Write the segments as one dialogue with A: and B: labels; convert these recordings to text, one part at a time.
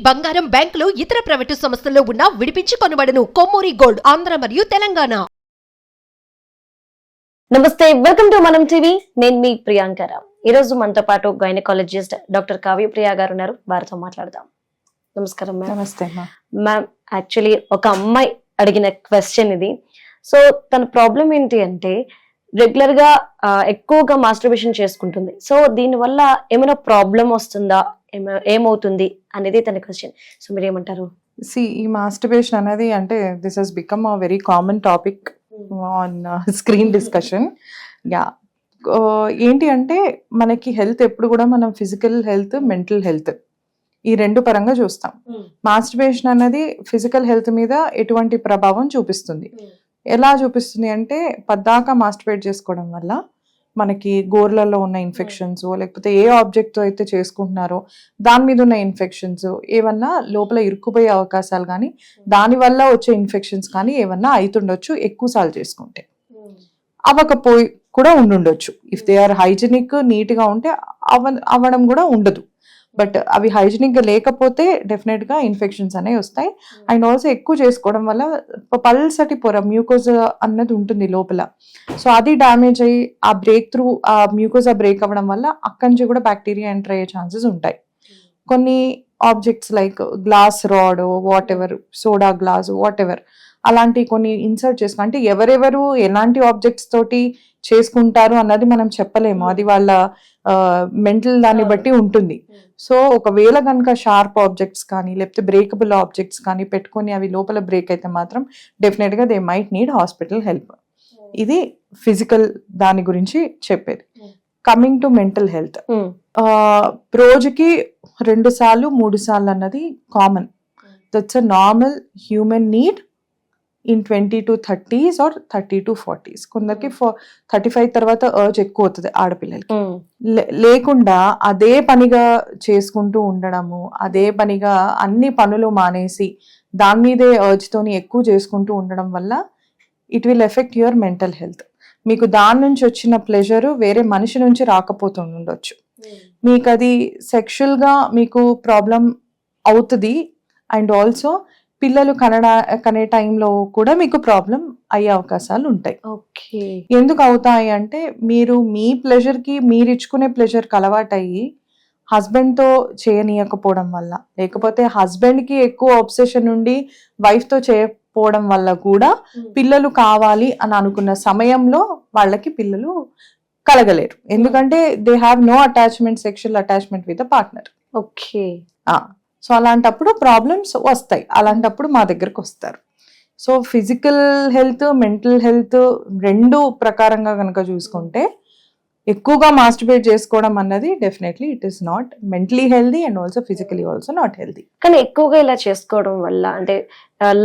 A: బంగారం, బ్యాంకులు, ఇతర ప్రైవేటు సంస్థల్లో ఉన్న విడిపించి కొనబడును. కొమ్మూరి గోల్డ్, ఆంధ్ర మరియు తెలంగాణ.
B: నమస్తే, వెల్కమ్ టు మనం టీవీ. నేను మీ ప్రియాంకరావు. ఈ రోజు మనతో పాటు గైనకాలజిస్ట్ డాక్టర్ కావ్యప్రియ గారు ఉన్నారు. వారితో మాట్లాడదాం. నమస్కారం మ్యామ్.
C: నమస్తే
B: మ్యామ్, యాక్చువల్లీ ఒక అమ్మాయి అడిగిన క్వశ్చన్ ఇది. సో తన ప్రాబ్లం ఏంటి అంటే రెగ్యులర్ గా ఎక్కువగా మాస్టర్బేషన్ చేసుకుంటుంది. సో దీని వల్ల ఏమైనా ప్రాబ్లం వస్తుందా, ఏమవుతుంది అనేది తన క్వశ్చన్. సో మీరు ఏమంటారు?
C: ఈ మాస్టర్బేషన్ అనేది అంటే this has become a very common topic on screen discussion. Yeah, ఏంటి అంటే మనకి హెల్త్ ఎప్పుడు కూడా మనం ఫిజికల్ హెల్త్, మెంటల్ హెల్త్ ఈ రెండు పరంగా చూస్తాం. మాస్టర్బేషన్ అనేది ఫిజికల్ హెల్త్ మీద ఎటువంటి ప్రభావం చూపిస్తుంది? ఎలా చూపిస్తుంది అంటే పద్దాకా మాస్టర్బేట్ చేసుకోవడం వల్ల మనకి గోర్లలో ఉన్న ఇన్ఫెక్షన్స్, లేకపోతే ఏ ఆబ్జెక్ట్తో అయితే చేసుకుంటున్నారో దాని మీద ఉన్న ఇన్ఫెక్షన్స్ ఏమన్నా లోపల ఇరుక్కుపోయే అవకాశాలు కానీ, దానివల్ల వచ్చే ఇన్ఫెక్షన్స్ కానీ ఏమన్నా అవుతుండొచ్చు ఎక్కువసార్లు చేసుకుంటే. అవ్వకపోయి కూడా ఉండుండొచ్చు. ఇఫ్ దే ఆర్ హైజీనిక్, నీట్గా ఉంటే అవ్వడం కూడా ఉండదు. బట్ అవి హైజీనిక్గా లేకపోతే డెఫినెట్గా ఇన్ఫెక్షన్స్ అనేవి వస్తాయి. అండ్ ఆల్సో ఎక్కువ చేసుకోవడం వల్ల పల్సటి పొర, మ్యూకోజా అన్నది ఉంటుంది లోపల. సో అది డ్యామేజ్ అయ్యి ఆ బ్రేక్ త్రూ, ఆ మ్యూకోజా బ్రేక్ అవ్వడం వల్ల అక్కడి నుంచి కూడా బ్యాక్టీరియా ఎంటర్ అయ్యే ఛాన్సెస్ ఉంటాయి. కొన్ని objects like glass rod, what ever, soda glass, what ever, అలాంటి కొన్ని ఇన్సర్ట్ చేసుకుని, అంటే ఎవరెవరు ఎలాంటి ఆబ్జెక్ట్స్ తోటి చేసుకుంటారు అన్నది మనం చెప్పలేము. అది వాళ్ళ మెంటల్ దాన్ని బట్టి ఉంటుంది. సో ఒకవేళ కనుక షార్ప్ ఆబ్జెక్ట్స్ కానీ లేకపోతే బ్రేకబుల్ ఆబ్జెక్ట్స్ కానీ పెట్టుకొని అవి లోపల బ్రేక్ అయితే మాత్రం డెఫినెట్గా they might need hospital help. ఇది ఫిజికల్ దాని గురించి చెప్పేది. కమింగ్ టు మెంటల్ హెల్త్, రోజుకి 2 సార్లు 3 సార్లు అన్నది common. That's a normal human need in 20 to 30s or 30 to 40s. కొందరికి 35 తర్వాత అర్జ్ ఎక్కువ అవుతుంది ఆడపిల్లలకి. లేకుండా అదే పనిగా చేసుకుంటూ ఉండడము, అదే పనిగా అన్ని పనులు మానేసి దాని మీదే అర్జ్తోని ఎక్కువ చేసుకుంటూ ఉండడం వల్ల it will effect your mental health. మీకు దాని నుంచి వచ్చిన ప్లెజర్ వేరే మనిషి నుంచి రాకపోతుండొచ్చు. మీకు అది సెక్షువల్గా మీకు ప్రాబ్లం అవుతుంది. అండ్ ఆల్సో పిల్లలు కనే టైంలో కూడా మీకు ప్రాబ్లం అయ్యే అవకాశాలు ఉంటాయి.
B: ఓకే,
C: ఎందుకు అవుతాయి అంటే మీరు మీ ప్లెజర్కి, మీరు ఇచ్చుకునే ప్లెజర్కి అలవాటయ్యి హస్బెండ్తో చేయనీయకపోవడం వల్ల, లేకపోతే హస్బెండ్కి ఎక్కువ ఆబ్సెషన్ ఉండి వైఫ్తో చేయకపోవడం వల్ల కూడా పిల్లలు కావాలి అని అనుకున్న సమయంలో వాళ్ళకి పిల్లలు కలగలేరు. ఎందుకంటే they have no attachment, sexual attachment with a partner.
B: Okay,
C: so అలాంటప్పుడు ప్రాబ్లమ్స్ వస్తాయి. అలాంటప్పుడు మా దగ్గరకు వస్తారు. So physical health, mental health రెండు ప్రకారంగా కనుక చూసుకుంటే ఎక్కువగా మాస్టర్బేట్ చేసుకోవడం అన్నది definitely it is not mentally healthy and also physically also not healthy.
B: కానీ ఎక్కువగా ఇలా చేసుకోవడం వల్ల అంటే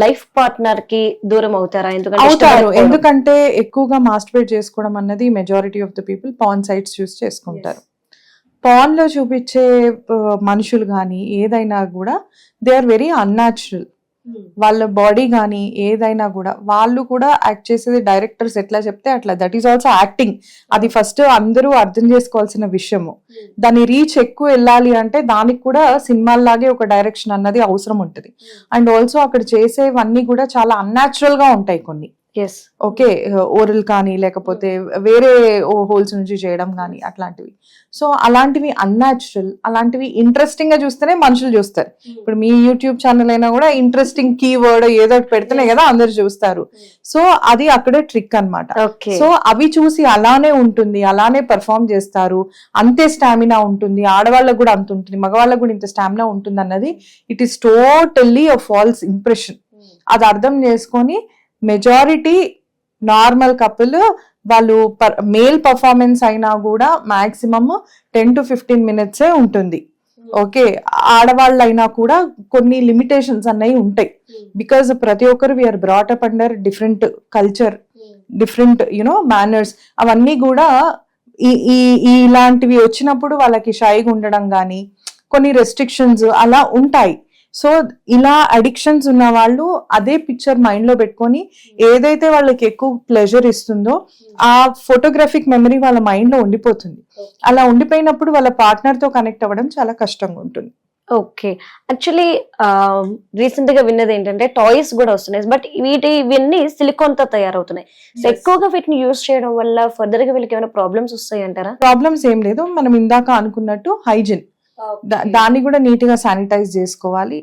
B: లైఫ్ పార్ట్నర్ కి దూరం అవుతారా?
C: అవుతారు. ఎందుకంటే ఎక్కువగా మాస్టర్బేట్ చేసుకోవడం అన్నది majority of the people porn sites చూస్ చేసుకుంటారు. పాన్ లో చూపించే మనుషులు కానీ ఏదైనా కూడా దే ఆర్ వెరీ అన్యాచురల్. వాళ్ళ బాడీ కానీ ఏదైనా కూడా వాళ్ళు కూడా యాక్ట్ చేసేది డైరెక్టర్స్ ఎట్లా చెప్తే అట్లా. That is also acting. అది ఫస్ట్ అందరూ అర్థం చేసుకోవాల్సిన విషయము. దాని రీచ్ ఎక్కువ వెళ్ళాలి అంటే దానికి కూడా సినిమాల్లాగే ఒక డైరెక్షన్ అన్నది అవసరం ఉంటుంది. అండ్ ఆల్సో అక్కడ చేసేవన్నీ కూడా చాలా అన్యాచురల్ గా ఉంటాయి కొన్ని. ఓకే, ఓరల్ కానీ లేకపోతే వేరే హోల్స్ నుంచి చేయడం కానీ అట్లాంటివి. సో అలాంటివి అన్యాచురల్, అలాంటివి ఇంట్రెస్టింగ్ గా చూస్తేనే మనుషులు చూస్తారు. ఇప్పుడు మీ యూట్యూబ్ ఛానల్ అయినా కూడా ఇంట్రెస్టింగ్ కీవర్డ్ ఏదో పెడితేనే కదా అందరు చూస్తారు. సో అది అక్కడే ట్రిక్ అన్నమాట. సో అవి చూసి అలానే ఉంటుంది, అలానే పర్ఫామ్ చేస్తారు, అంతే స్టామినా ఉంటుంది. ఆడవాళ్ళకు కూడా అంత ఉంటుంది, మగవాళ్ళకు కూడా ఇంత స్టామినా ఉంటుంది అన్నది it is totally a false impression. అది అర్థం చేసుకొని మెజారిటీ నార్మల్ కపుల్ వాళ్ళు మేల్ పర్ఫార్మెన్స్ అయినా కూడా మాక్సిమం 10 to 15 minutes ఉంటుంది. ఓకే, ఆడవాళ్ళు అయినా కూడా కొన్ని లిమిటేషన్స్ అన్నవి ఉంటాయి. బికాజ్ ప్రతి ఒక్కరు we are brought up under different culture, different manners. అవన్నీ కూడా ఇలాంటివి వచ్చినప్పుడు వాళ్ళకి షైగా ఉండడం కానీ కొన్ని రెస్ట్రిక్షన్స్ అలా ఉంటాయి. సో ఇలా అడిక్షన్స్ ఉన్న వాళ్ళు అదే పిక్చర్ మైండ్ లో పెట్టుకొని ఏదైతే వాళ్ళకి ఎక్కువ ప్లెజర్ ఇస్తుందో ఆ ఫోటోగ్రాఫిక్ మెమరీ వాళ్ళ మైండ్ లో ఉండిపోతుంది. అలా ఉండిపోయినప్పుడు వాళ్ళ పార్ట్నర్ తో కనెక్ట్ అవ్వడం చాలా కష్టంగా ఉంటుంది.
B: ఓకే. యాక్చువల్లీ రీసెంట్ గా విన్నది ఏంటంటే టాయ్స్ కూడా వస్తున్నాయి, బట్ ఇవన్నీ సిలికాన్ తో తయారవుతున్నాయి. సో ఎక్కువగా వీటిని యూస్ చేయడం వల్ల ఫర్దర్ గా వీళ్ళకి ఏమైనా ప్రాబ్లమ్స్ వస్తాయి అంటారా?
C: ప్రాబ్లమ్స్ ఏం లేదు, మనం ఇందాక అనుకున్నట్టు హైజిన్, దాన్ని కూడా నీట్ గా శానిటైజ్ చేసుకోవాలి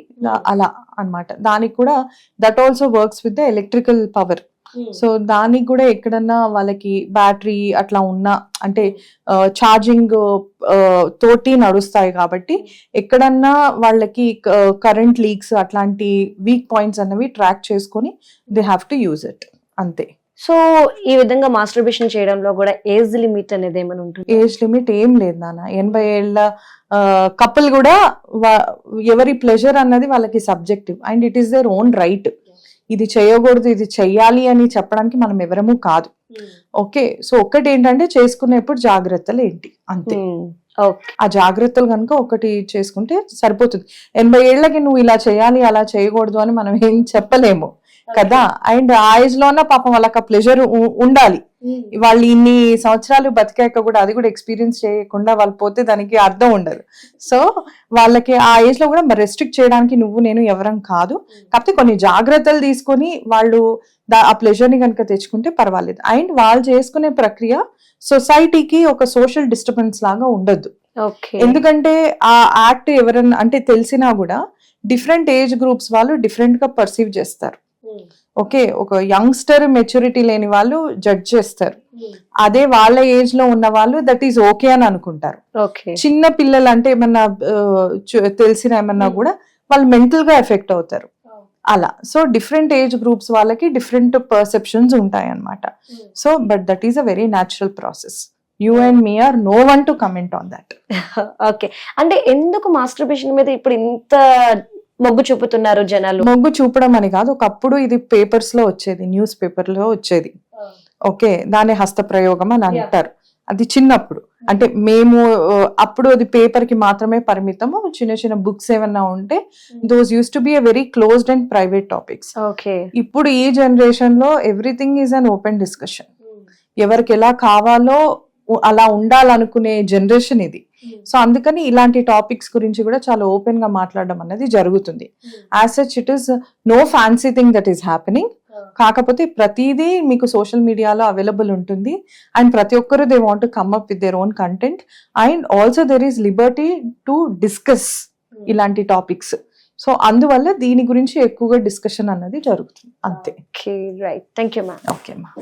C: అలా అన్నమాట. దానికి కూడా that also works with the electrical power. So దానికి కూడా ఎక్కడన్నా వాళ్ళకి బ్యాటరీ అట్లా ఉన్నా అంటే ఛార్జింగ్ తోటి నడుస్తాయి కాబట్టి ఎక్కడన్నా వాళ్ళకి కరెంట్ లీక్స్ అట్లాంటి వీక్ పాయింట్స్ అన్నవి ట్రాక్ చేసుకొని they have to use it, అంతే.
B: సో ఈ విధంగా మాస్టర్బేషన్ చేయడంలో కూడా ఏజ్ లిమిట్ అనేది ఏమైనా ఉంటుంది?
C: ఏజ్ లిమిట్ ఏం లేదు నాన్న. 80 ఏళ్ళ కపుల్ కూడా ఎవరి ప్లెజర్ అన్నది వాళ్ళకి subjective and it is their own right. ఇది చేయకూడదు ఇది చెయ్యాలి అని చెప్పడానికి మనం ఎవరము కాదు. ఓకే, సో ఒక్కటి ఏంటంటే చేసుకునేప్పుడు జాగ్రత్తలు ఏంటి అంతే. ఆ జాగ్రత్తలు కనుక ఒకటి చేసుకుంటే సరిపోతుంది. 80 ఏళ్ళకి నువ్వు ఇలా చేయాలి అలా చేయకూడదు అని మనం ఏం చెప్పలేము కదా. అండ్ ఆ ఏజ్ లోన పాపం వాళ్ళకి ఆ ప్లెజర్ ఉండాలి. వాళ్ళు ఇన్ని సంవత్సరాలు బతికాక కూడా అది కూడా ఎక్స్పీరియన్స్ చేయకుండా వాళ్ళు పోతే దానికి అర్థం ఉండదు. సో వాళ్ళకి ఆ ఏజ్ లో కూడా రెస్ట్రిక్ట్ చేయడానికి నువ్వు నేను ఎవరం కాదు. కాకపోతే కొన్ని జాగ్రత్తలు తీసుకొని వాళ్ళు ఆ ప్లెజర్ ని కనుక తెచ్చుకుంటే పర్వాలేదు. అండ్ వాళ్ళు చేసుకునే ప్రక్రియ సొసైటీకి ఒక సోషల్ డిస్టర్బెన్స్ లాగా ఉండొద్దు. ఎందుకంటే ఆ యాక్ట్ ఎవరన్నా అంటే తెలిసినా కూడా డిఫరెంట్ ఏజ్ గ్రూప్స్ వాళ్ళు డిఫరెంట్ గా పర్సీవ్ చేస్తారు. ఓకే, ఒక యంగ్స్టర్ మెచ్యూరిటీ లేని వాళ్ళు జడ్జ్ చేస్తారు, అదే వాళ్ళ ఏజ్ లో ఉన్న వాళ్ళు దట్ ఈస్ ఓకే అని అనుకుంటారు. చిన్న పిల్లలు అంటే ఏమన్నా తెలిసిన ఏమన్నా కూడా వాళ్ళు మెంటల్ గా ఎఫెక్ట్ అవుతారు అలా. సో డిఫరెంట్ ఏజ్ గ్రూప్స్ వాళ్ళకి డిఫరెంట్ పర్సెప్షన్స్ ఉంటాయి అన్నమాట. So but that is a very natural process. You and me are no one to comment on that.
B: Okay, అంటే ఎందుకు మాస్టర్బేషన్ మీద ఇప్పుడు ఇంత మొగ్గు చూపుతున్నారు జనాలు?
C: మొగ్గు చూపడం అని కాదు, ఒకప్పుడు ఇది పేపర్స్ లో వచ్చేది, న్యూస్ పేపర్ లో వచ్చేది. ఓకే, దాని హస్త ప్రయోగం అని అంటారు. అది చిన్నప్పుడు అంటే మేము అప్పుడు అది పేపర్ కి మాత్రమే పరిమితము. చిన్న చిన్న బుక్స్ ఏమన్నా ఉంటే those use to be a very closed and private topics. ఇప్పుడు ఈ జనరేషన్ లో everything is an open discussion. ఎవరికి ఎలా కావాలో అలా ఉండాలనుకునే జనరేషన్ ఇది. సో అందుకని ఇలాంటి టాపిక్స్ గురించి కూడా చాలా ఓపెన్ గా మాట్లాడడం అనేది జరుగుతుంది. As such it is no fancy thing that is happening. కాకపోతే ప్రతిదీ మీకు సోషల్ మీడియాలో అవైలబుల్ ఉంటుంది అండ్ ప్రతి ఒక్కరు they want to come up with their own content and also there is Liberty to discuss ఇలాంటి టాపిక్స్. సో అందువల్ల దీని గురించి ఎక్కువగా డిస్కషన్ అన్నది జరుగుతుంది అంతే.
B: Right, thank you ma'am.
C: Okay అమ్మా.